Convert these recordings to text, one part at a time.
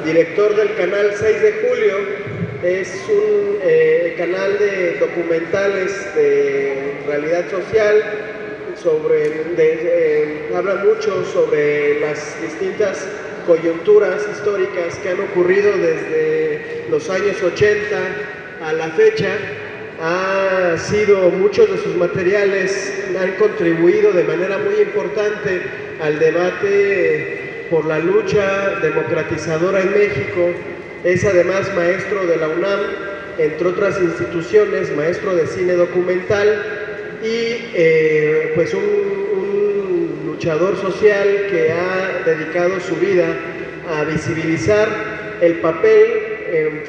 director del canal 6 de Julio. Es un canal de documentales de realidad social, habla mucho sobre las distintas coyunturas históricas que han ocurrido desde los años 80 a la fecha. Muchos de sus materiales han contribuido de manera muy importante al debate por la lucha democratizadora en México. Es además maestro de la UNAM, entre otras instituciones, maestro de cine documental y pues un luchador social que ha dedicado su vida a visibilizar el papel en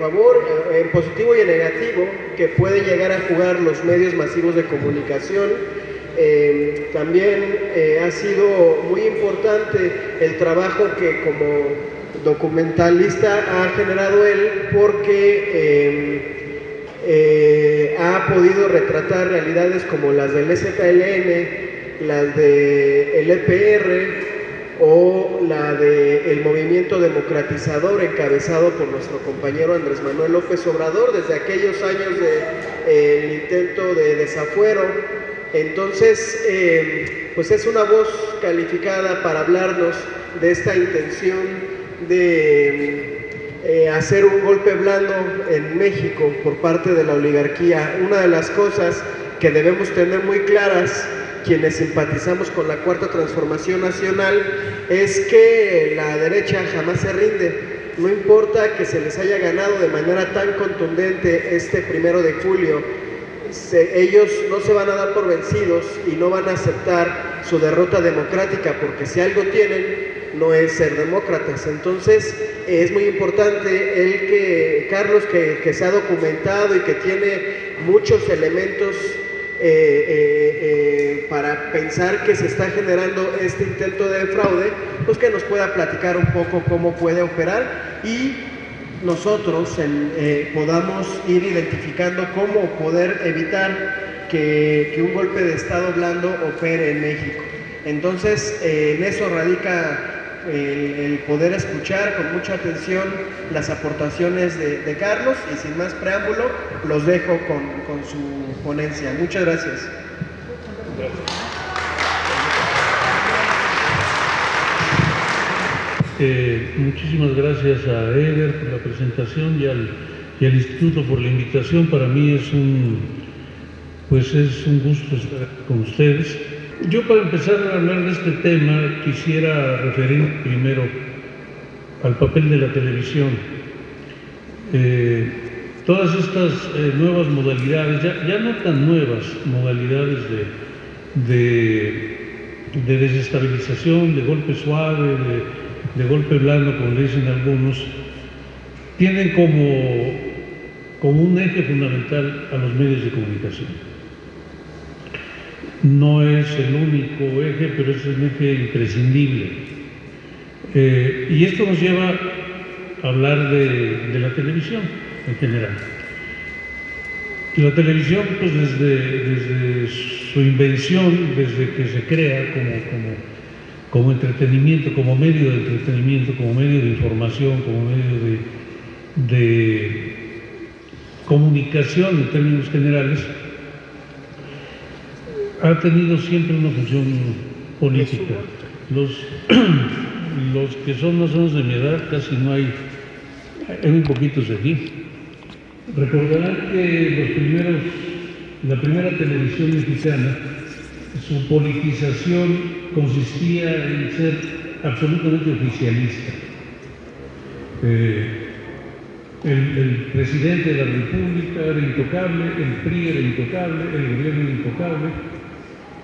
positivo y en negativo, que puede llegar a jugar los medios masivos de comunicación. También ha sido muy importante el trabajo que como documentalista ha generado él, porque ha podido retratar realidades como las del STLN, las del EPR, o la del movimiento democratizador encabezado por nuestro compañero Andrés Manuel López Obrador desde aquellos años del intento de desafuero. Entonces, pues es una voz calificada para hablarnos de esta intención de hacer un golpe blando en México por parte de la oligarquía. Una de las cosas que debemos tener muy claras quienes simpatizamos con la Cuarta Transformación Nacional es que la derecha jamás se rinde. No importa que se les haya ganado de manera tan contundente este 1 de julio, ellos no se van a dar por vencidos y no van a aceptar su derrota democrática, porque si algo tienen no es ser demócratas. Entonces es muy importante Carlos, que se ha documentado y que tiene muchos elementos para pensar que se está generando este intento de fraude, pues que nos pueda platicar un poco cómo puede operar y nosotros podamos ir identificando cómo poder evitar que un golpe de Estado blando opere en México. Entonces, en eso radica el poder escuchar con mucha atención las aportaciones de Carlos, y sin más preámbulo, los dejo con su ponencia. Muchas gracias. Muchísimas gracias a Eder por la presentación y al Instituto por la invitación. Para mí es un gusto estar con ustedes. Yo, para empezar a hablar de este tema, quisiera referir primero al papel de la televisión. Todas estas nuevas modalidades, ya no tan nuevas modalidades de desestabilización, de golpe suave, de golpe blando, como le dicen algunos, tienen como un eje fundamental a los medios de comunicación. No es el único eje, pero es un eje imprescindible. Y esto nos lleva a hablar de la televisión en general. La televisión, pues desde su invención, desde que se crea como entretenimiento, como medio de entretenimiento, como medio de información, como medio de comunicación en términos generales, ha tenido siempre una función política. Los que son más o menos de mi edad, casi no hay muy poquitos de aquí. Recordarán que la primera televisión mexicana, su politización consistía en ser absolutamente oficialista. El presidente de la República era intocable, el PRI era intocable, el gobierno era intocable,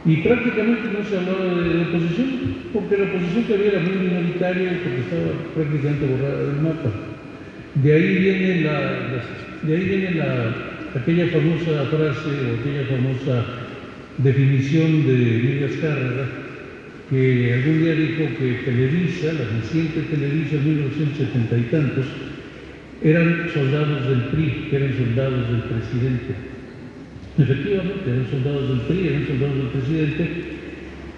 y prácticamente no se hablaba de oposición, porque la oposición que había era muy minoritaria y porque estaba prácticamente borrada del mapa. De ahí viene aquella famosa frase o aquella famosa definición de Emilio Azcárraga, que algún día dijo que Televisa, la naciente Televisa en 1970 y tantos, eran soldados del PRI, que eran soldados del presidente. Efectivamente, eran soldados del PRI, eran soldados del presidente,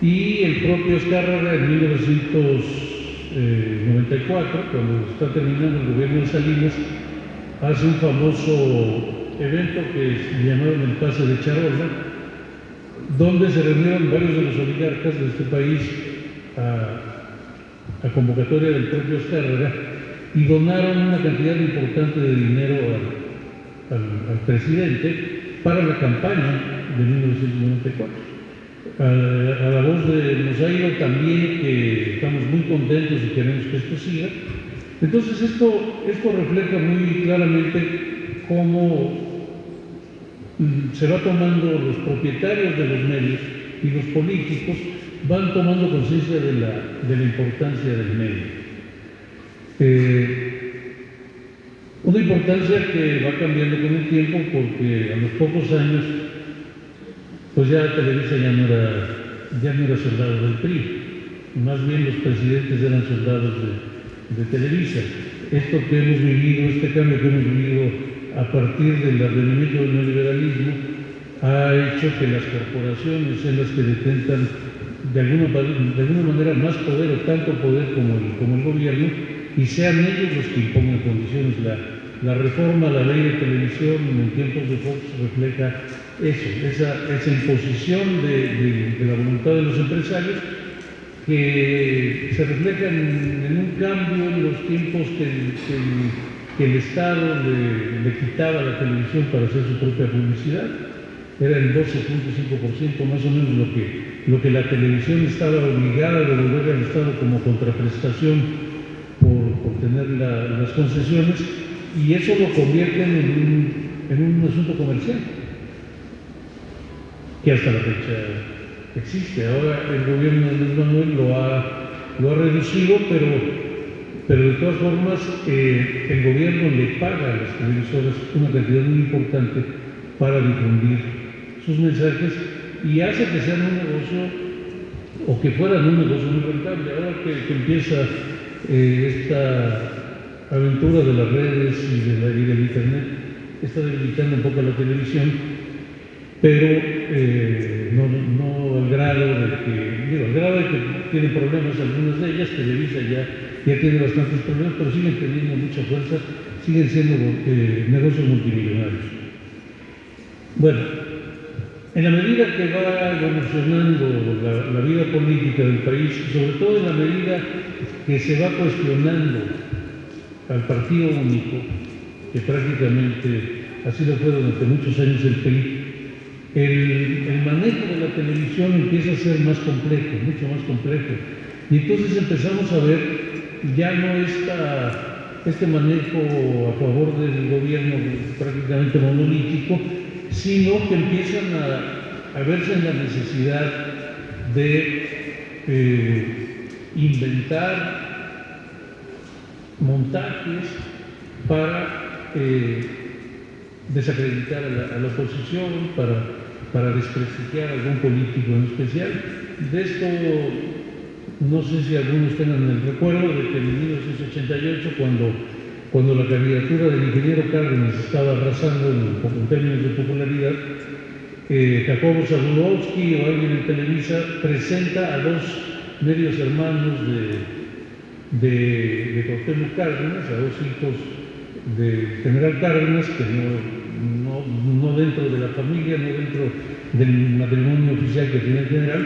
y el propio Azcárraga en 1970 1994, cuando está terminando el gobierno de Salinas, hace un famoso evento que se llamaron el Pase de Charola, donde se reunieron varios de los oligarcas de este país a convocatoria del propio Azcárraga y donaron una cantidad importante de dinero al presidente para la campaña de 1994. A la voz de Mosairo también, que estamos muy contentos y queremos que esto siga. Entonces esto refleja muy claramente cómo se va tomando los propietarios de los medios y los políticos van tomando conciencia de la importancia del medio. Una importancia que va cambiando con el tiempo, porque a los pocos años pues ya Televisa ya no era soldado del PRI, más bien los presidentes eran soldados de Televisa. Esto que hemos vivido, este cambio que hemos vivido a partir del advenimiento del neoliberalismo, ha hecho que las corporaciones sean las que detentan de alguna manera más poder, o tanto poder como el gobierno, y sean ellos los que impongan condiciones. La reforma a la ley de televisión en tiempos de Fox refleja eso, esa imposición de la voluntad de los empresarios, que se refleja en un cambio en los tiempos que el Estado le quitaba a la televisión para hacer su propia publicidad. Era el 12.5% más o menos lo que la televisión estaba obligada a devolver al Estado como contraprestación por tener las concesiones, y eso lo convierten en un asunto comercial que hasta la fecha existe. Ahora el gobierno de Andrés Manuel lo ha reducido, pero de todas formas el gobierno le paga a las televisoras una cantidad muy importante para difundir sus mensajes, y hace que sean un negocio, o que fueran un negocio muy rentable. Ahora que empieza esta aventura de las redes y del internet, está debilitando un poco a la televisión, pero no al grado de que tienen problemas algunas de ellas. Televisa ya tiene bastantes problemas, pero siguen teniendo mucha fuerza, siguen siendo negocios multimillonarios. Bueno, en la medida que va evolucionando la vida política del país, sobre todo en la medida que se va cuestionando al partido único, que prácticamente así lo fue durante muchos años el PRI, el manejo de la televisión empieza a ser más complejo, mucho más complejo. Y entonces empezamos a ver ya no este manejo a favor del gobierno prácticamente monolítico, sino que empiezan a verse en la necesidad de inventar montajes para desacreditar a la oposición, para desprestigiar a algún político en especial. De esto no sé si algunos tengan el recuerdo de que en 1988, cuando la candidatura del ingeniero Cárdenas estaba arrasando en términos de popularidad, Jacobo Zabludovsky o alguien en Televisa presenta a dos medios hermanos de Cuauhtémoc Cárdenas, a dos hijos del general Cárdenas, que no dentro de la familia, no dentro del matrimonio oficial que tiene el general,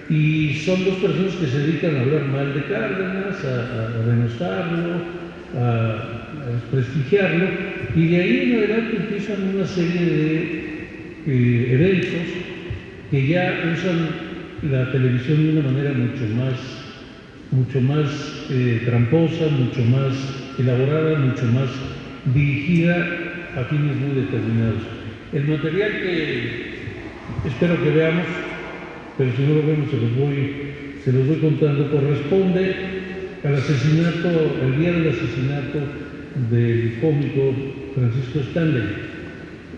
y son dos personas que se dedican a hablar mal de Cárdenas, a denostarlo, a desprestigiarlo, y de ahí en adelante empiezan una serie de eventos que ya usan la televisión de una manera mucho más tramposa, mucho más elaborada, mucho más dirigida a fines muy determinados. El material que espero que veamos, pero si no lo vemos se los voy contando, corresponde al día del asesinato del cómico Francisco Stanley.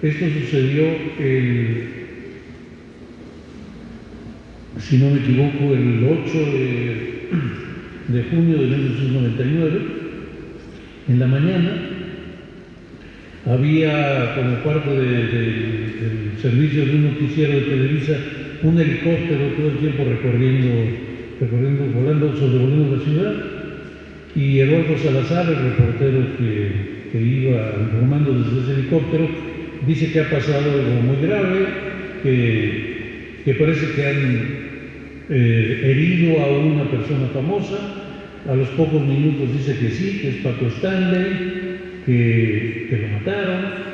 Esto sucedió si no me equivoco, el 8 de junio de 1999, en la mañana. Había, como parte del servicio de un noticiero de Televisa, un helicóptero todo el tiempo sobrevolando la ciudad, y Eduardo Salazar, el reportero que iba informando desde ese helicóptero, dice que ha pasado algo muy grave, que parece que han herido a una persona famosa. A los pocos minutos dice que sí, que es Paco Stanley, que lo mataron.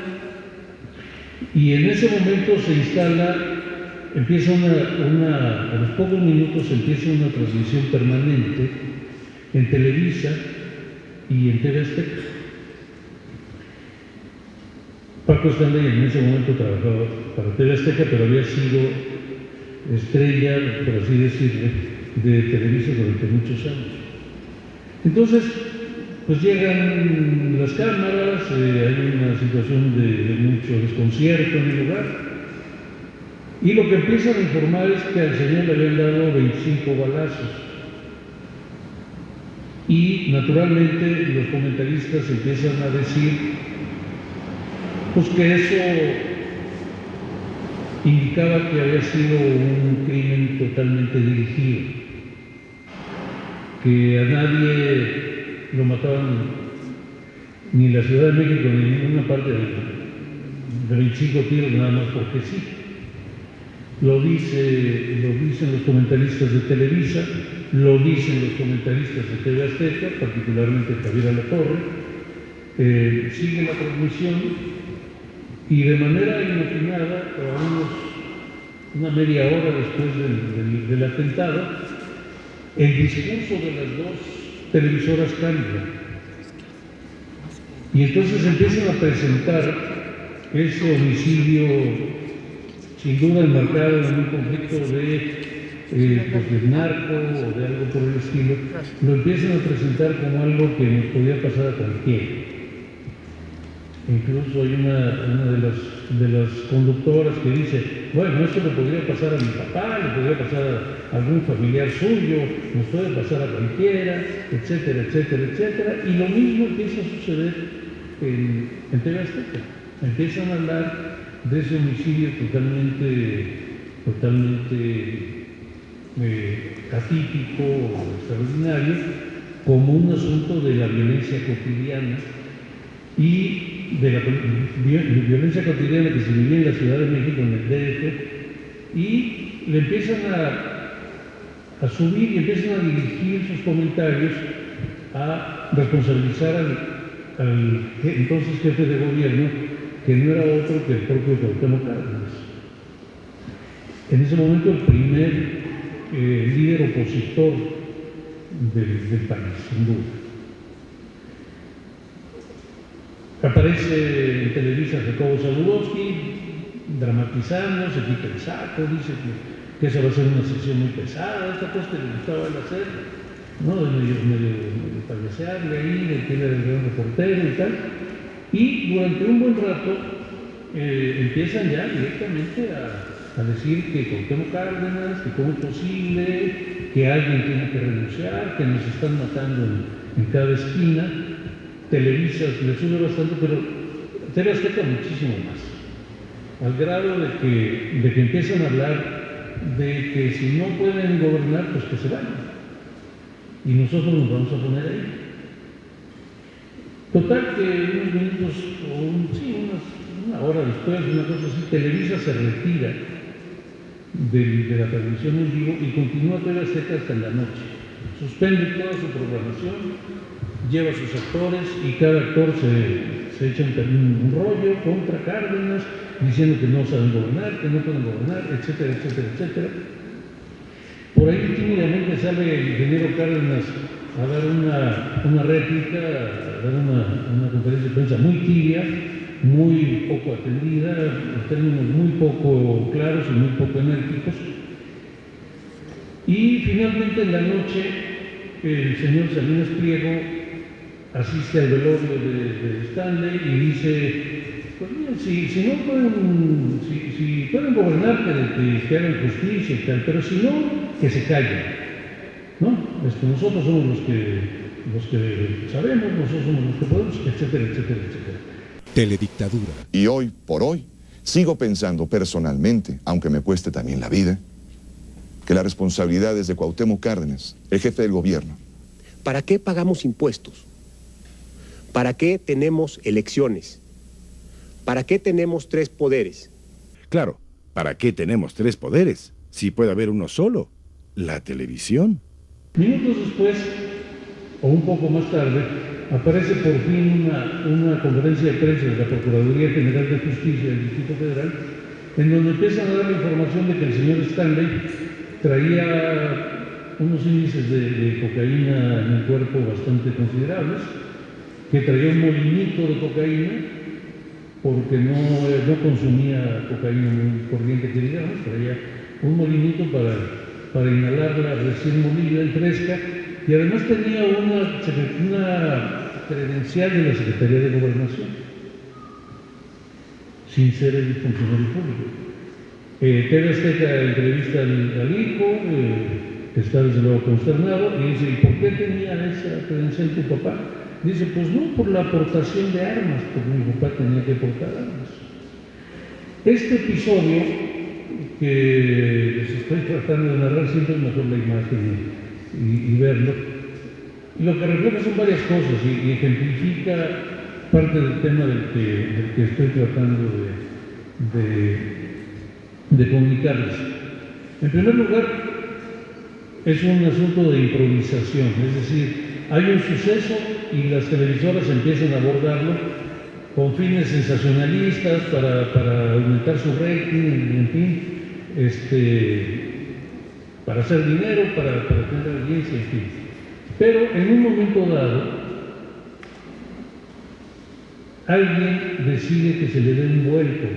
Y en ese momento se instala, empieza a los pocos minutos empieza una transmisión permanente en Televisa y en TV Azteca. Paco Stanley en ese momento trabajaba para TV Azteca, pero había sido estrella, por así decirlo, de Televisa durante muchos años. Entonces, pues llegan las cámaras, hay una situación de mucho desconcierto en el lugar, y lo que empiezan a informar es que al señor le habían dado 25 balazos. Y naturalmente los comentaristas empiezan a decir pues que eso indicaba que había sido un crimen totalmente dirigido, que a nadie lo mataban ni en la Ciudad de México ni en ninguna parte de 25 tiros nada más porque sí. Lo dicen los comentaristas de Televisa, lo dicen los comentaristas de TV Azteca, particularmente Javier Alatorre. Sigue la transmisión y de manera inopinada, una media hora después del atentado, el discurso de las dos televisoras cambia. Y entonces empiezan a presentar ese homicidio, sin duda enmarcado en un conflicto de narco o de algo por el estilo, lo empiezan a presentar como algo que nos podía pasar a cualquiera. Incluso hay una de las conductoras que dice, bueno, esto le podría pasar a mi papá, le podría pasar a algún familiar suyo, nos puede pasar a cualquiera, etcétera, etcétera, etcétera. Y lo mismo empieza a suceder en TV Azteca. Empiezan a hablar de ese homicidio totalmente atípico, extraordinario, como un asunto de la violencia cotidiana y de la violencia cotidiana que se vivía en la Ciudad de México, en el DF, y le empiezan a subir y empiezan a dirigir sus comentarios a responsabilizar al entonces jefe de gobierno, que no era otro que el propio Cuauhtémoc Cárdenas. En ese momento el primer líder opositor del país, sin duda. Aparece en Televisa Jacobo Zabludovsky, dramatizando, se quita el saco, dice que esa va a ser una sesión muy pesada, esta cosa que le gustaba él hacer, ¿no? De medio payasearle ahí, de que él era el gran reportero y tal. Y durante un buen rato empiezan ya directamente a decir que Cuauhtémoc Cárdenas, que cómo es posible, que alguien tiene que renunciar, que nos están matando en cada esquina. Televisa le sube bastante, pero TV Azteca muchísimo más, al grado de que empiezan a hablar de que si no pueden gobernar, pues que se vayan. Y nosotros nos vamos a poner ahí. Total que unos minutos, una hora después, una cosa así, Televisa se retira de la transmisión en vivo y continúa TV Azteca hasta en la noche. Suspende toda su programación, lleva a sus actores y cada actor se echa un rollo contra Cárdenas, diciendo que no saben gobernar, que no pueden gobernar, etcétera, etcétera, etcétera. Por ahí tímidamente sale el ingeniero Cárdenas a dar una réplica, a dar una conferencia de prensa muy tibia, muy poco atendida, en términos muy poco claros y muy poco enérgicos. Y finalmente en la noche el señor Salinas Pliego asiste al velorio de Stanley y dice, pues bien, si pueden gobernar, que hagan justicia y tal, pero si no, que se callen, ¿no? Nosotros somos los que sabemos, nosotros somos los que podemos, etcétera, etcétera, etcétera. Teledictadura. Y hoy por hoy sigo pensando personalmente, aunque me cueste también la vida, que la responsabilidad es de Cuauhtémoc Cárdenas, el jefe del gobierno, ¿Para qué pagamos impuestos? ¿Para qué tenemos elecciones? ¿Para qué tenemos 3 poderes? Claro, ¿para qué tenemos 3 poderes? Si puede haber uno solo, la televisión. Minutos después, o un poco más tarde, aparece por fin una conferencia de prensa de la Procuraduría General de Justicia del Distrito Federal, en donde empiezan a dar la información de que el señor Stanley traía unos índices de cocaína en el cuerpo bastante considerables, que traía un molinito de cocaína, porque no consumía cocaína muy corriente, que digamos, traía un molinito para inhalarla recién molida y fresca, y además tenía una credencial de la Secretaría de Gobernación, sin ser el funcionario público. TV Azteca entrevista al hijo, que está desde luego consternado, y dice, ¿y por qué tenía esa credencial tu papá? Dice, pues no, por la aportación de armas, porque mi papá tenía que aportar armas. Este episodio que les estoy tratando de narrar, siempre es mejor la imagen y verlo, y lo que refleja son varias cosas y ejemplifica parte del tema del que estoy tratando de comunicarles. En primer lugar, es un asunto de improvisación, es decir, hay un suceso y las televisoras empiezan a abordarlo con fines sensacionalistas para aumentar su rating, en fin, para hacer dinero, para tener audiencia, en fin. Pero en un momento dado, alguien decide que se le dé un vuelco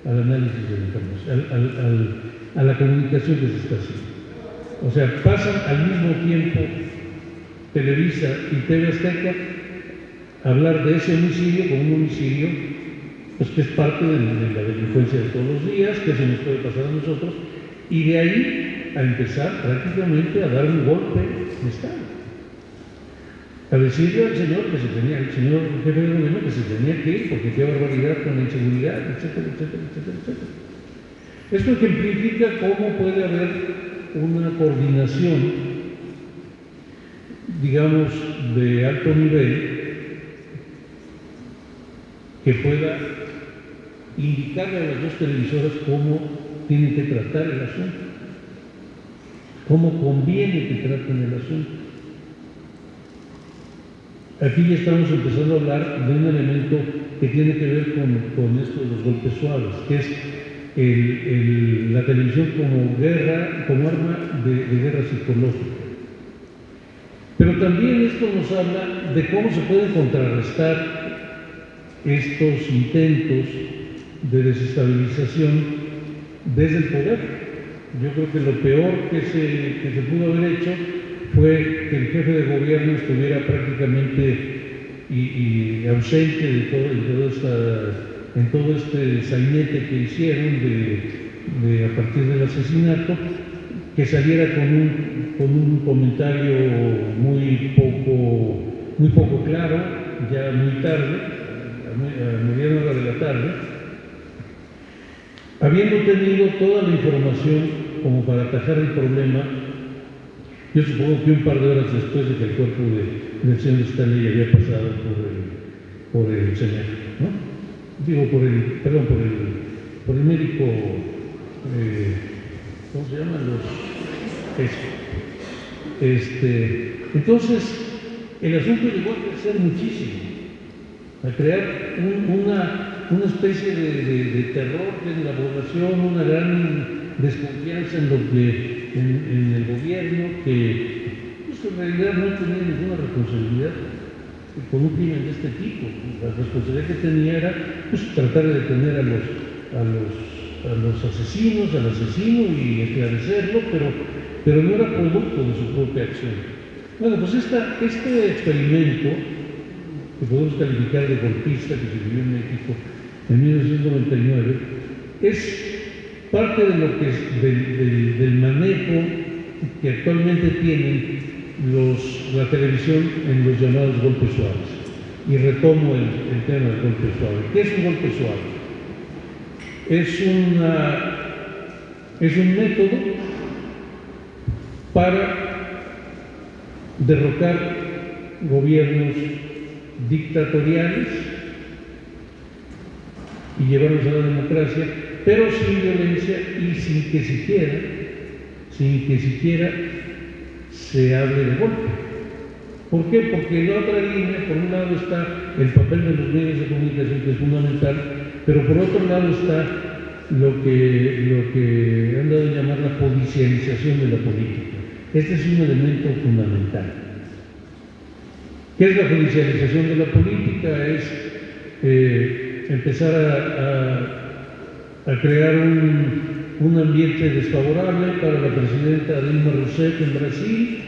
al análisis de la información, a la comunicación que se está haciendo. O sea, pasan al mismo tiempo Televisa y TV Azteca a hablar de ese homicidio como un homicidio, pues que es parte de la delincuencia de todos los días, que eso nos puede pasar a nosotros, y de ahí a empezar prácticamente a dar un golpe de Estado. A decirle al señor el señor jefe de gobierno que se tenía que ir, porque qué barbaridad con la inseguridad, etcétera, etcétera, etcétera, etcétera. Esto ejemplifica cómo puede haber una coordinación, digamos, de alto nivel que pueda indicarle a las dos televisoras cómo tienen que tratar el asunto, cómo conviene que traten el asunto. Aquí ya estamos empezando a hablar de un elemento que tiene que ver con esto de los golpes suaves, que es la televisión como arma de guerra psicológica. Pero también esto nos habla de cómo se pueden contrarrestar estos intentos de desestabilización desde el poder. Yo creo que lo peor que se pudo haber hecho fue que el jefe de gobierno estuviera prácticamente y ausente en todo este sainete que hicieron a partir del asesinato, que saliera con un comentario muy poco claro, ya muy tarde, a mediana hora de la tarde, habiendo tenido toda la información como para atajar el problema. Yo supongo que un par de horas después de que el cuerpo del señor Stanley había pasado por el señor, ¿no? Digo, por el médico, ¿cómo se llaman Entonces, el asunto llegó a crecer muchísimo, a crear una especie de terror en la población, una gran desconfianza en el gobierno, que pues, en realidad no tenía ninguna responsabilidad con un crimen de este tipo. La responsabilidad que tenía era pues, tratar de detener a los asesinos, al asesino y esclarecerlo, pero no era producto de su propia acción. Bueno, pues este experimento, que podemos calificar de golpista, que se vivió en México en 1999, es parte de lo que es del manejo que actualmente tienen la televisión en los llamados golpes suaves. Y retomo el tema del golpe suave. ¿Qué es un golpe suave? Es un método para derrocar gobiernos dictatoriales y llevarlos a la democracia, pero sin violencia y sin que siquiera se hable de golpe. ¿Por qué? Porque en la otra línea, por un lado está el papel de los medios de comunicación, que es fundamental, pero por otro lado está lo que han dado a llamar la judicialización de la política. Este es un elemento fundamental. ¿Qué es la judicialización de la política? Es empezar a crear un ambiente desfavorable para la presidenta Dilma Rousseff en Brasil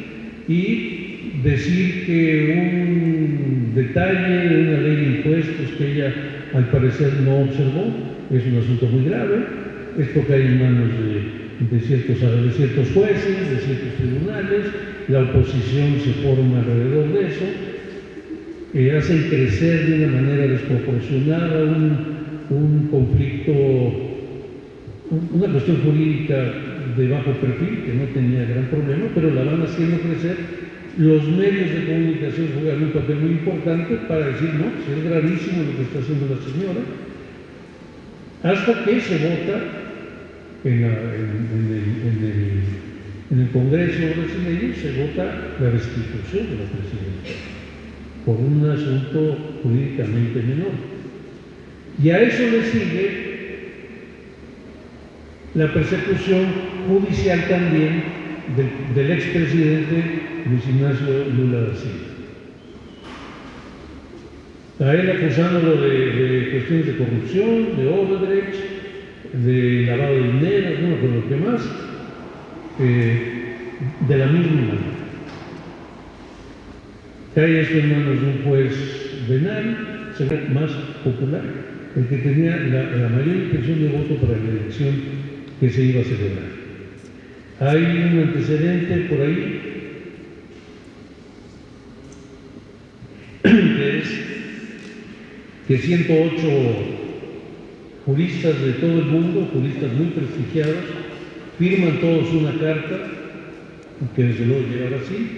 y decir que un detalle de una ley de impuestos que ella al parecer no observó es un asunto muy grave, esto cae en manos de ciertos jueces, de ciertos tribunales, la oposición se forma alrededor de eso, hacen crecer de una manera desproporcionada un conflicto, una cuestión jurídica de bajo perfil que no tenía gran problema, pero la van haciendo crecer. Los medios de comunicación juegan un papel muy importante para decir, no, si es gravísimo lo que está haciendo la señora, hasta que se vota en el Congreso brasileño, se vota la destitución de la presidenta por un asunto jurídicamente menor. Y a eso le sigue la persecución judicial también del expresidente Luis Ignacio Lula da Silva. A él acusándolo de cuestiones de corrupción, de Odebrecht, de lavado de dinero, no con lo que más, de la misma manera. Cae esto en manos de un juez venal, se ve más popular, el que tenía la mayor intención de voto para la elección que se iba a celebrar. Hay un antecedente por ahí que es que 108 juristas de todo el mundo, juristas muy prestigiados, firman todos una carta, que desde luego llega así,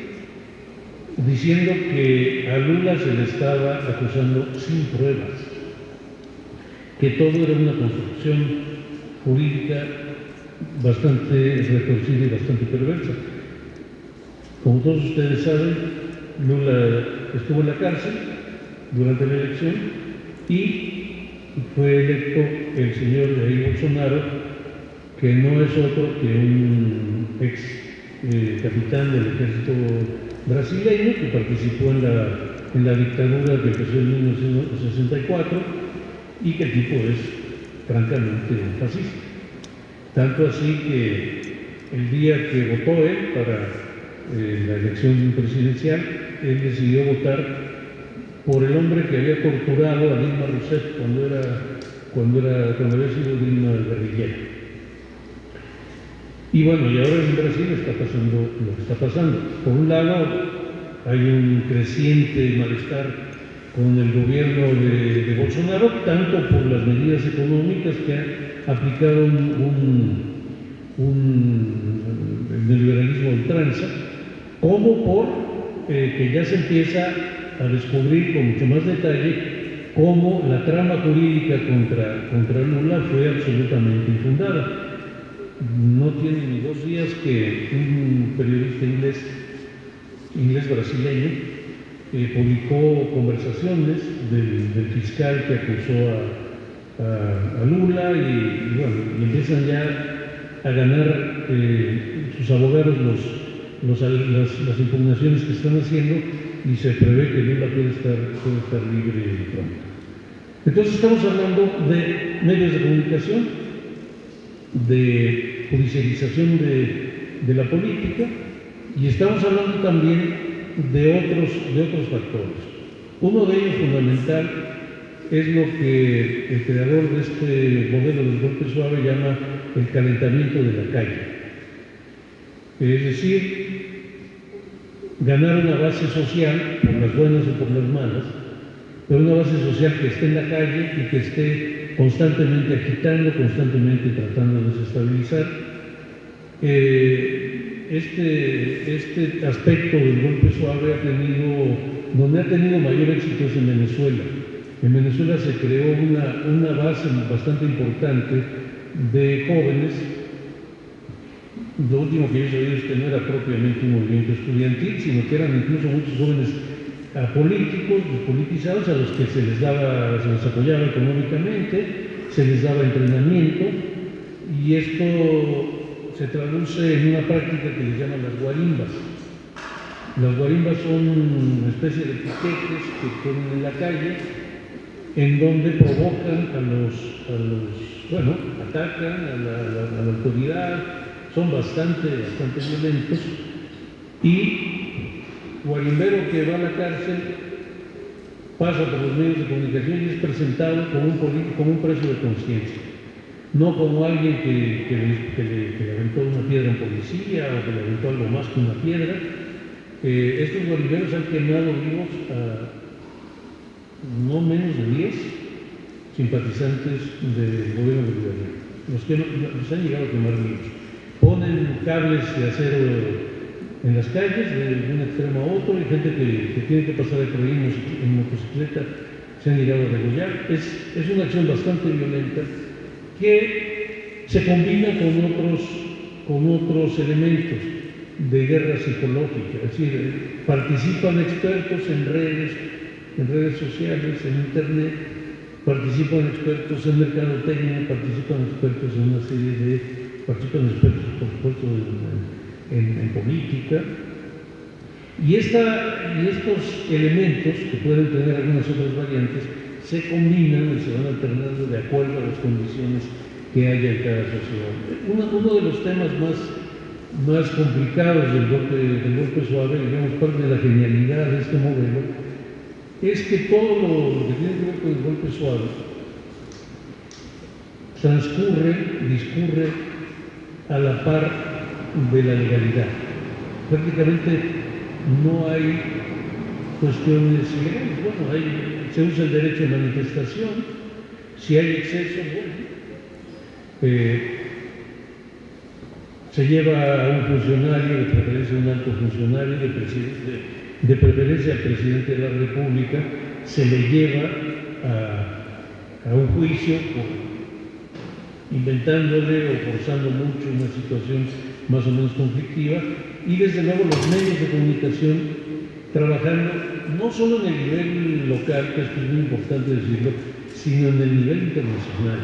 diciendo que a Lula se le estaba acusando sin pruebas, que todo era una construcción jurídica bastante retorcida y bastante perversa. Como todos ustedes saben, Lula estuvo en la cárcel durante la elección y fue electo el señor Jair Bolsonaro, que no es otro que un ex capitán del ejército brasileño que participó en la dictadura que empezó en 1964 y que el tipo es francamente fascista. Tanto así que el día que votó él para la elección presidencial, él decidió votar por el hombre que había torturado a Dilma Rousseff cuando había sido Dilma guerrillera. Y bueno, y ahora en Brasil está pasando lo que está pasando. Por un lado, hay un creciente malestar con el gobierno de Bolsonaro, tanto por las medidas económicas que ha aplicado el neoliberalismo de ultranza, como por que ya se empieza a descubrir con mucho más detalle cómo la trama jurídica contra Lula fue absolutamente infundada. No tiene ni 2 días que un periodista inglés brasileño publicó conversaciones del fiscal que acusó a Lula y bueno, y empiezan ya a ganar sus abogados las impugnaciones que están haciendo y se prevé que Lula puede estar libre pronto. Entonces estamos hablando de medios de comunicación, de judicialización de la política y estamos hablando también de otros factores. Uno de ellos fundamental es lo que el creador de este modelo del golpe suave llama el calentamiento de la calle. Es decir, ganar una base social, por las buenas o por las malas, pero una base social que esté en la calle y que esté constantemente agitando, constantemente tratando de desestabilizar, este aspecto del golpe suave donde ha tenido mayor éxito es en Venezuela. En Venezuela se creó una base bastante importante de jóvenes. Lo último que yo sabía es que no era propiamente un movimiento estudiantil, sino que eran incluso muchos jóvenes políticos, politizados, a los que se les apoyaba económicamente, se les daba entrenamiento, y esto se traduce en una práctica que les llaman las guarimbas. Las guarimbas son una especie de piquetes que ponen en la calle, en donde provocan atacan a la autoridad, son bastante violentos, y guarimbero que va a la cárcel pasa por los medios de comunicación y es presentado como un preso de conciencia, no como alguien que le aventó una piedra a un policía o que le aventó algo más que una piedra. Estos guarimberos han quemado vivos a no menos de 10 simpatizantes del gobierno bolivariano. Los han llegado a quemar vivos. Ponen cables de acero en las calles, de un extremo a otro, y gente que tiene que pasar por ahí en motocicleta se han llegado a degollar. Es una acción bastante violenta que se combina con otros elementos de guerra psicológica, es decir, participan expertos en redes sociales, en internet, participan expertos en mercadotecnia, participan expertos por supuesto en política, y estos elementos, que pueden tener algunas otras variantes, se combinan y se van alternando de acuerdo a las condiciones que haya en cada sociedad. Uno de los temas más complicados del golpe suave, digamos, parte de la genialidad de este modelo, es que todo lo que tiene que ver con el golpe suave discurre a la par de la legalidad. Prácticamente no hay cuestiones ilegales. Bueno, se usa el derecho de manifestación, si hay exceso, se lleva a un funcionario, de preferencia un alto funcionario, de preferencia al presidente de la República, se le lleva a un juicio inventándole o forzando mucho una situación más o menos conflictiva, y desde luego los medios de comunicación trabajando no solo en el nivel local, que esto es muy importante decirlo, sino en el nivel internacional.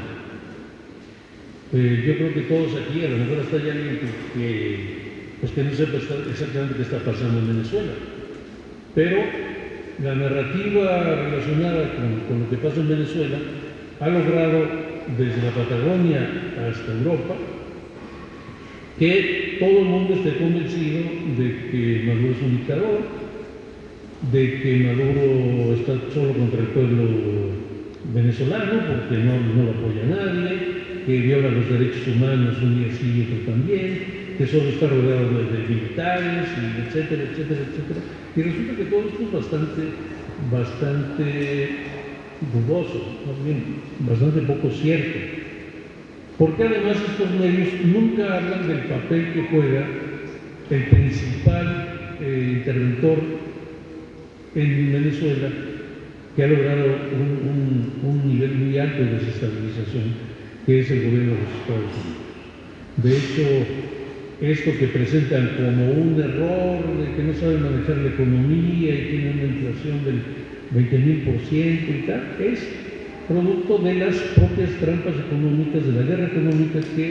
Yo creo que todos aquí, a lo mejor hasta hay alguien que no sepa exactamente qué está pasando en Venezuela, pero la narrativa relacionada con lo que pasa en Venezuela ha logrado, desde la Patagonia hasta Europa, que todo el mundo esté convencido de que Maduro es un dictador, de que Maduro está solo contra el pueblo venezolano porque no lo apoya nadie, que viola los derechos humanos un día sí y otro también, que solo está rodeado de militares, y etcétera, etcétera, etcétera. Y resulta que todo esto es bastante dudoso, más bien bastante poco cierto. Porque además estos medios nunca hablan del papel que juega el principal interventor en Venezuela, que ha logrado un nivel muy alto de desestabilización, que es el gobierno de los Estados Unidos. De hecho, esto que presentan como un error de que no saben manejar la economía y tienen una inflación del 20.000% y tal, es producto de las propias trampas económicas, de la guerra económica que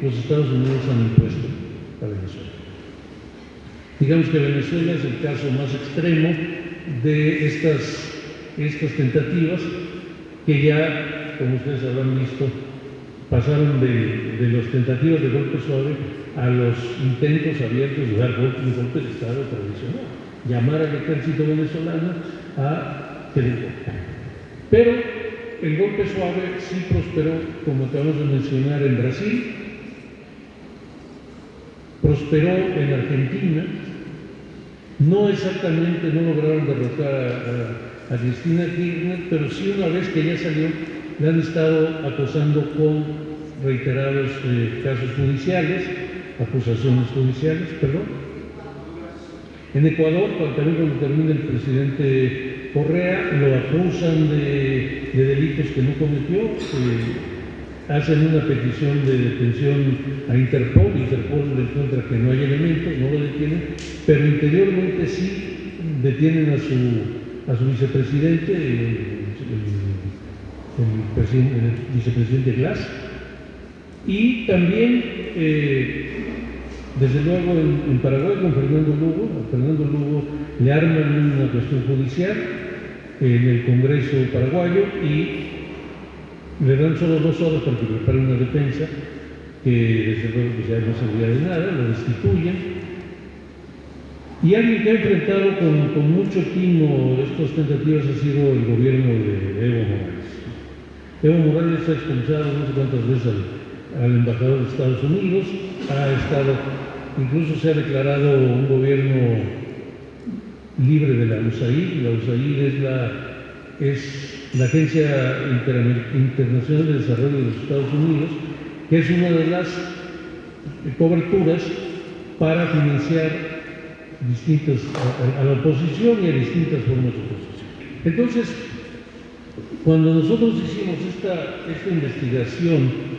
los Estados Unidos han impuesto a Venezuela. Digamos que Venezuela es el caso más extremo de estas tentativas, que ya, como ustedes habrán visto, pasaron de las tentativas de golpe suave a los intentos abiertos de dar un golpe de Estado tradicional, llamar al ejército venezolano a que le golpee. Pero el golpe suave sí prosperó, como acabamos de mencionar, en Brasil, prosperó en Argentina. No exactamente, no lograron derrotar a Cristina Kirchner, pero sí, una vez que ya salió, le han estado acosando con reiterados casos judiciales. acusaciones judiciales, perdón. En Ecuador, también cuando termina el presidente Correa, lo acusan de delitos que no cometió, hacen una petición de detención a Interpol le encuentra que no hay elementos, no lo detienen, pero interiormente sí detienen a su vicepresidente, el vicepresidente Glass, y también, desde luego, en Paraguay con Fernando Lugo le arman una cuestión judicial en el Congreso paraguayo y le dan solo 2 horas para que prepare una defensa que desde luego pues ya no servía de nada, lo destituyen. Y alguien que ha enfrentado con mucho tino estas tentativas ha sido el gobierno de Evo Morales. Evo Morales ha expulsado no sé cuántas veces al embajador de Estados Unidos, incluso se ha declarado un gobierno libre de la USAID. La USAID es la Agencia Internacional de Desarrollo de los Estados Unidos, que es una de las coberturas para financiar a la oposición y a distintas formas de oposición. Entonces, cuando nosotros hicimos esta investigación,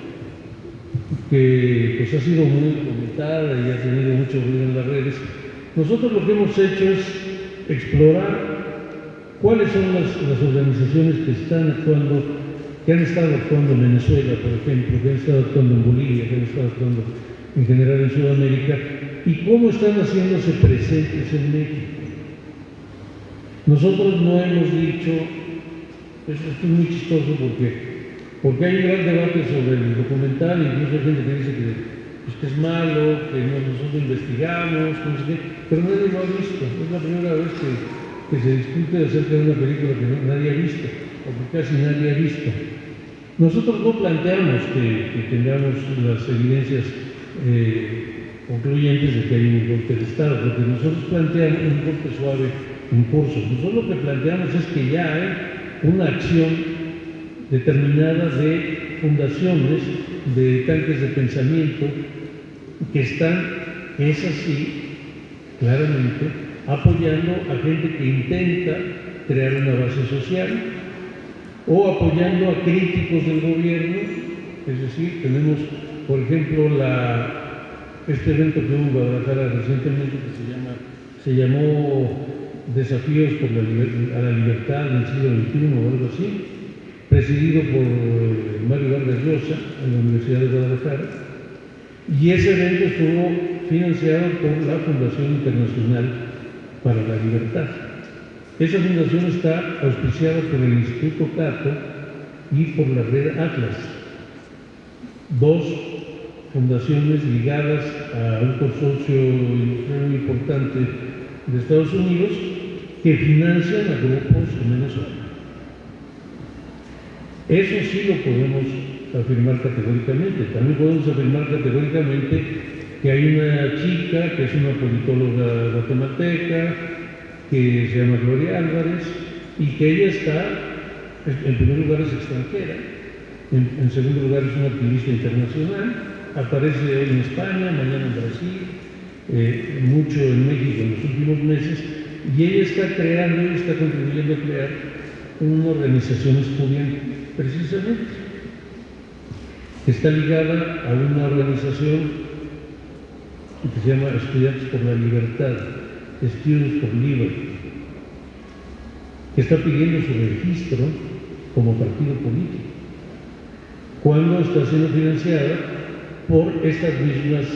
que pues ha sido muy comentada y ha tenido mucho ruido en las redes, nosotros lo que hemos hecho es explorar cuáles son las organizaciones que han estado actuando en Venezuela, por ejemplo, que han estado actuando en Bolivia, que han estado actuando en general en Sudamérica, y cómo están haciéndose presentes en México. Nosotros no hemos dicho, esto es muy chistoso porque hay un gran debate sobre el documental, incluso hay gente que dice que es malo, que nosotros investigamos, no sé qué, pero nadie lo ha visto. Es la primera vez que se discute acerca de una película que nadie ha visto, o que casi nadie ha visto. Nosotros no planteamos que tengamos las evidencias concluyentes de que hay un golpe de Estado, porque nosotros planteamos un golpe suave en curso. Nosotros lo que planteamos es que ya hay una acción determinada de fundaciones, de tanques de pensamiento, que están, es así, claramente, apoyando a gente que intenta crear una base social o apoyando a críticos del gobierno. Es decir, tenemos, por ejemplo, este evento que hubo en Guadalajara recientemente que se llamó Desafíos a la Libertad del siglo XXI o algo así, presidido por Mario Vargas Llosa en la Universidad de Guadalajara, y ese evento estuvo financiado por la Fundación Internacional para la Libertad. Esa fundación está auspiciada por el Instituto Cato y por la Red Atlas, 2 fundaciones ligadas a un consorcio industrial muy importante de Estados Unidos que financian a grupos en Venezuela. Eso sí lo podemos afirmar categóricamente. También podemos afirmar categóricamente que hay una chica que es una politóloga guatemalteca, que se llama Gloria Álvarez, y que ella está, en primer lugar es extranjera, en segundo lugar es una activista internacional, aparece hoy en España, mañana en Brasil, mucho en México en los últimos meses, y ella está contribuyendo a crear una organización estudiantil, precisamente, que está ligada a una organización que se llama Estudiantes por la Libertad, Students for Liberty, que está pidiendo su registro como partido político, cuando está siendo financiada por estas mismas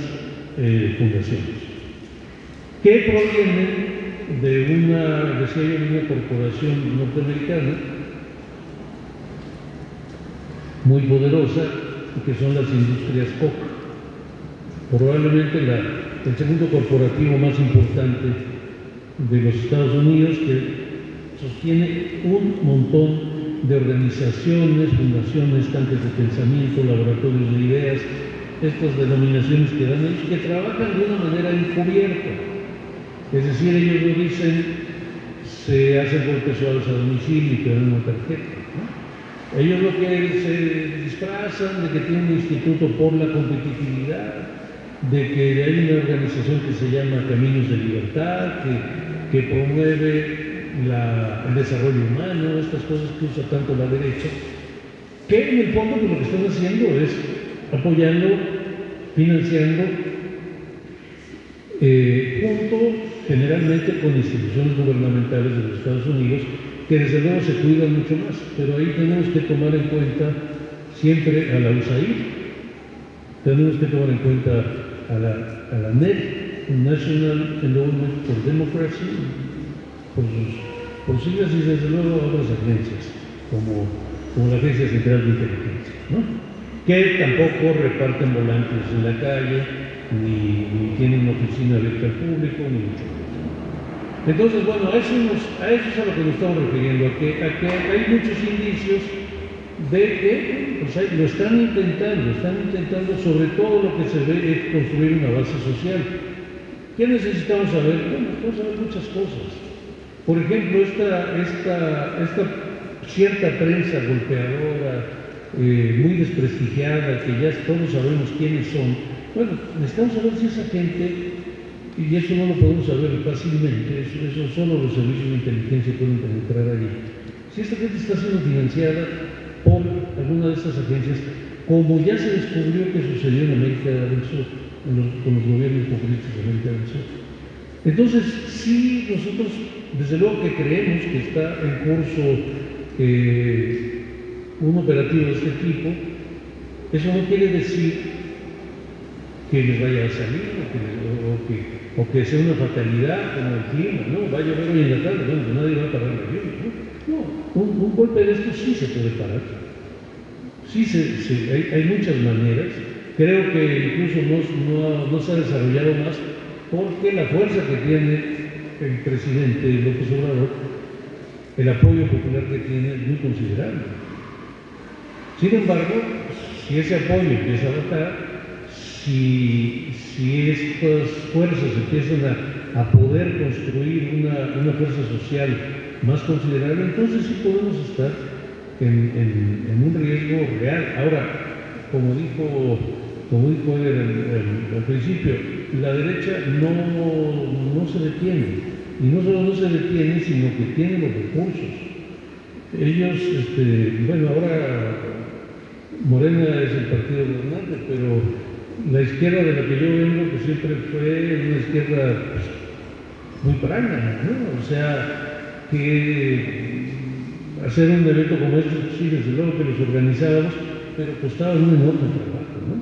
fundaciones, que provienen de una corporación norteamericana muy poderosa, que son las industrias Koch, probablemente el segundo corporativo más importante de los Estados Unidos, que sostiene un montón de organizaciones, fundaciones, tanques de pensamiento, laboratorios de ideas, estas denominaciones que dan ellos, que trabajan de una manera encubierta. Es decir, ellos lo dicen, se hacen golpes suaves a domicilio y te dan una tarjeta, ¿no? Ellos lo que se disfrazan de que tienen un instituto por la competitividad, de que hay una organización que se llama Caminos de Libertad, que promueve el desarrollo humano, estas cosas que usa tanto la derecha, que en el fondo pues, lo que están haciendo es apoyando, financiando, junto generalmente con instituciones gubernamentales de los Estados Unidos, que desde luego se cuidan mucho más, pero ahí tenemos que tomar en cuenta siempre a la USAID, tenemos que tomar en cuenta a la NED, National Endowment for Democracy, por siglas, y desde luego a otras agencias, como la Agencia Central de Inteligencia, ¿no? Que tampoco reparten volantes en la calle, ni tienen una oficina abierta al público, ni mucho menos. Entonces, bueno, a eso es a lo que nos estamos refiriendo, a que hay muchos indicios de que pues, lo están intentando, sobre todo lo que se ve es construir una base social. ¿Qué necesitamos saber? Bueno, necesitamos saber muchas cosas. Por ejemplo, esta cierta prensa golpeadora, muy desprestigiada, que ya todos sabemos quiénes son. Bueno, necesitamos saber si esa gente, y eso no lo podemos saber fácilmente, eso solo los servicios de inteligencia pueden penetrar allí, si esta gente está siendo financiada por alguna de estas agencias, como ya se descubrió que sucedió en América del Sur, con los gobiernos populistas de América del Sur. Entonces, sí, nosotros, desde luego que creemos que está en curso un operativo de este tipo. Eso no quiere decir que les vaya a salir o que sea una fatalidad como el clima, ¿no? Va a llover hoy en la tarde, bueno, nadie va a parar la lluvia, ¿no? Un golpe de estos sí se puede parar. Sí, hay muchas maneras. Creo que incluso no se ha desarrollado más porque la fuerza que tiene el presidente López Obrador, el apoyo popular que tiene es muy considerable. Sin embargo, si ese apoyo empieza a bajar, si estas fuerzas empiezan a poder construir una fuerza social más considerable, entonces sí podemos estar en un riesgo real. Ahora, como dijo al principio, la derecha no se detiene. Y no solo no se detiene, sino que tiene los recursos. Ellos, bueno, ahora Morena es el partido gobernante, pero la izquierda de la que yo vengo, pues siempre fue una izquierda pues, muy prana, ¿no? O sea, que hacer un evento como este, sí, desde luego que los organizábamos, pero costaba un enorme trabajo, ¿no?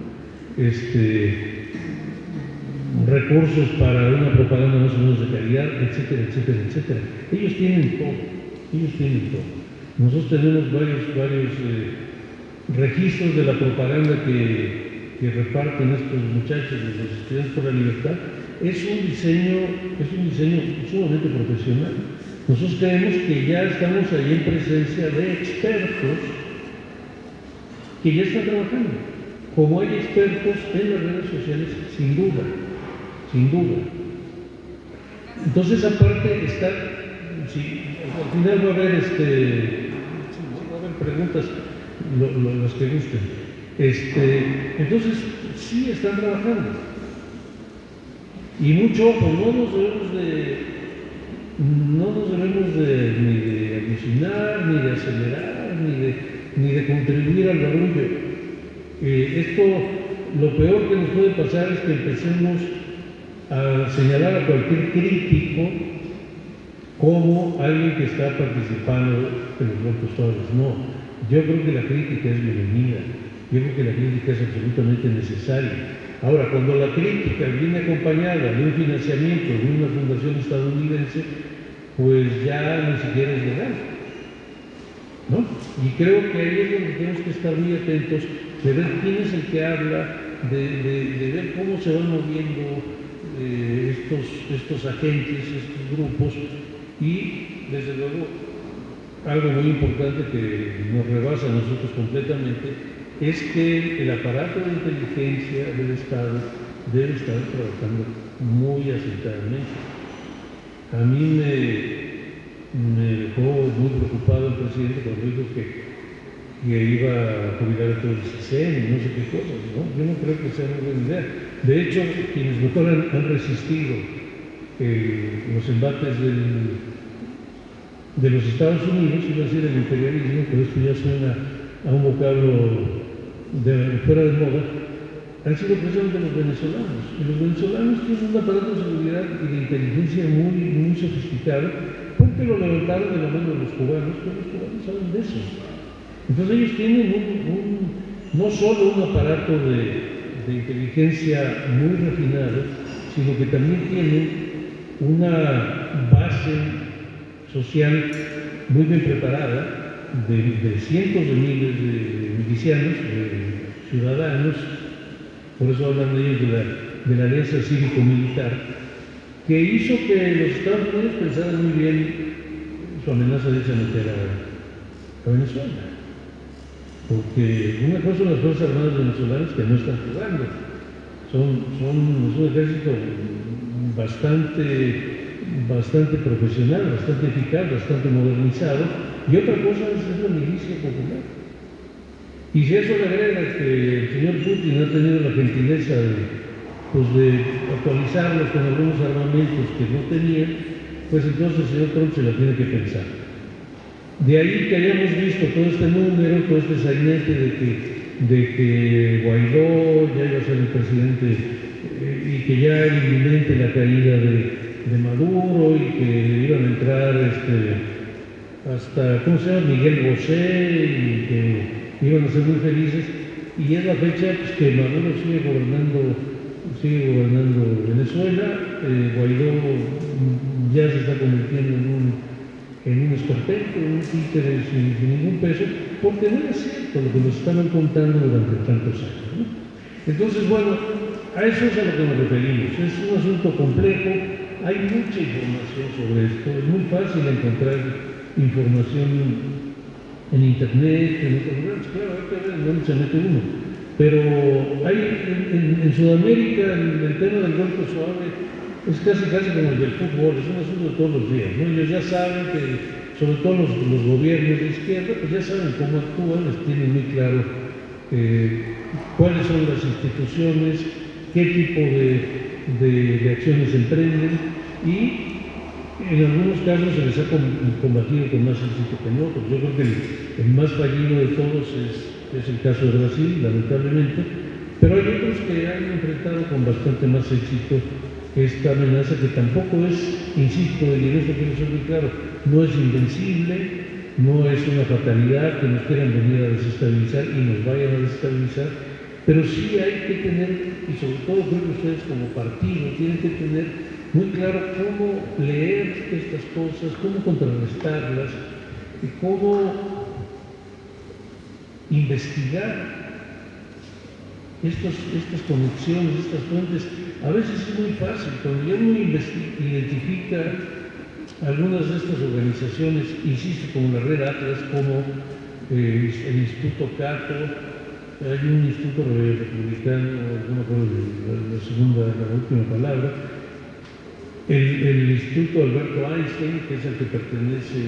Recursos para una propaganda más o menos de calidad, etcétera, etcétera, etcétera. Ellos tienen todo. Nosotros tenemos varios registros de la propaganda que reparten estos muchachos de los Estudiantes por la Libertad. Es un diseño sumamente profesional. Nosotros creemos que ya estamos ahí en presencia de expertos que ya están trabajando. Como hay expertos en las redes sociales, sin duda. Entonces, aparte está, sí, al final va a haber preguntas, las que gusten. Entonces, sí están trabajando. Y mucho ojo, no nos debemos ni de alucinar, ni de acelerar, ni de contribuir al barullo. Lo peor que nos puede pasar es que empecemos a señalar a cualquier crítico como alguien que está participando en los golpes totales. No, yo creo que la crítica es bienvenida, yo creo que la crítica es absolutamente necesaria. Ahora, cuando la crítica viene acompañada de un financiamiento de una fundación estadounidense, pues ya ni siquiera es legal, ¿no? Y creo que ahí es donde tenemos que estar muy atentos de ver quién es el que habla, de ver cómo se van moviendo estos agentes, estos grupos, y desde luego algo muy importante que nos rebasa a nosotros completamente es que el aparato de inteligencia del Estado debe estar trabajando muy aceleradamente. A mí me dejó muy preocupado el presidente cuando dijo que iba a jubilar a todos el CISEN y no sé qué cosas, ¿no? Yo no creo que sea una buena idea. De hecho, quienes mejor han resistido los embates de los Estados Unidos, iba a decir el imperialismo, pero esto ya suena a un vocablo fuera de moda, han sido precisamente los venezolanos. Y los venezolanos tienen un aparato de seguridad y de inteligencia muy sofisticado, porque lo levantaron de la mano de los cubanos, pero los cubanos saben de eso. Entonces ellos tienen no solo un aparato de inteligencia muy refinado, sino que también tienen una base social muy bien preparada de cientos de miles de milicianos, de ciudadanos. Por eso hablan de ellos de la alianza cívico-militar, que hizo que los Estados Unidos pensaran muy bien su amenaza de irse a meter a Venezuela. Porque una cosa son las Fuerzas Armadas venezolanas que no están jugando. Es un ejército bastante profesional, bastante eficaz, bastante modernizado, y otra cosa es la milicia popular. Y si eso le agrega que el señor Putin ha tenido la gentileza de actualizarlos con algunos armamentos que no tenía, pues entonces el señor Trump se la tiene que pensar. De ahí que hayamos visto todo este número, todo este sainete de que Guaidó ya iba a ser el presidente y que ya era inminente la caída de Maduro y que iban a entrar hasta, ¿cómo se llama?, Miguel Bosé, y que iban a ser muy felices, y es la fecha pues, que Maduro sigue gobernando Venezuela. Guaidó ya se está convirtiendo en un esperpento, en un títere sin ningún peso, porque no es cierto lo que nos estaban contando durante tantos años, ¿no? Entonces, bueno, a eso es a lo que nos referimos. Es un asunto complejo, hay mucha información sobre esto, es muy fácil encontrar información en internet, en otros lugares, claro, hay que ver en dónde se mete uno. Pero hay en Sudamérica el tema del golpe suave es casi como el del fútbol, es un asunto de todos los días, ¿no? Ellos ya saben que, sobre todo los gobiernos de izquierda, pues ya saben cómo actúan, les tienen muy claro cuáles son las instituciones, qué tipo de acciones emprenden, y en algunos casos se les ha combatido con más éxito que en otros. Yo creo que el más fallido de todos es el caso de Brasil, lamentablemente, pero hay otros que han enfrentado con bastante más éxito esta amenaza, que tampoco es, insisto, y en esto quiero ser muy claro, no es invencible, no es una fatalidad que nos quieran venir a desestabilizar y nos vayan a desestabilizar, pero sí hay que tener, y sobre todo creo que ustedes como partido tienen que tener muy claro cómo leer estas cosas, cómo contrarrestarlas y cómo investigar estas conexiones, estas fuentes. A veces es muy fácil, cuando ya uno identifica algunas de estas organizaciones, insisto, como la Red Atlas, como el Instituto Cato, hay un instituto republicano, no me acuerdo la última palabra, el Instituto Alberto Einstein, que es al que pertenece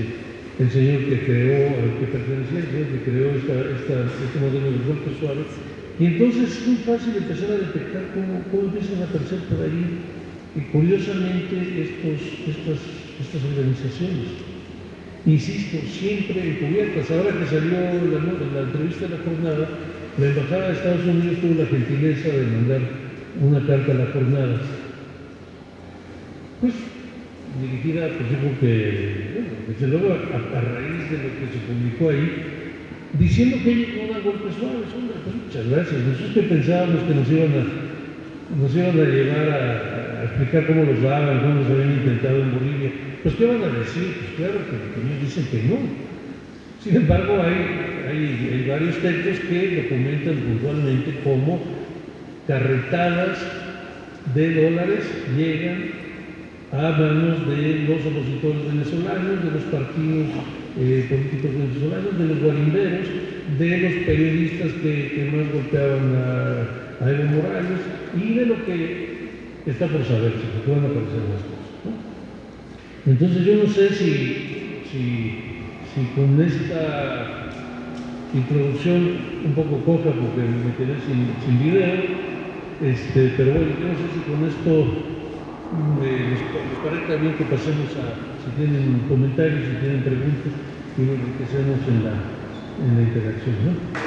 el señor que creó, este modelo de golpe suave. Y entonces es muy fácil empezar a detectar cómo empiezan a aparecer por ahí, y curiosamente, estas organizaciones. Insisto, siempre encubiertas. Ahora que salió la entrevista de la jornada, la Embajada de Estados Unidos tuvo la gentileza de mandar una carta a la jornada, pues dirigida, pues yo creo que, bueno, desde luego a raíz de lo que se publicó ahí, diciendo que ellos no dan golpes suaves. Pues muchas gracias. Nosotros pensábamos que nos iban a llevar a explicar cómo los daban, cómo los habían intentado en Bolivia. Pues ¿qué van a decir? Pues claro que ellos dicen que no. Sin embargo, hay varios textos que documentan puntualmente cómo carretadas de dólares llegan a manos de los opositores venezolanos, de los partidos políticos venezolanos, de los guarimberos, de los periodistas que más golpeaban a Evo Morales, y de lo que está por saberse, porque van a aparecer las cosas, ¿no? Entonces yo no sé si con esta introducción un poco coja, porque me quedé sin video, Pero bueno, yo no sé si con esto les parezca bien que pasemos si tienen comentarios, si tienen preguntas, y enriquecemos en la interacción, ¿no?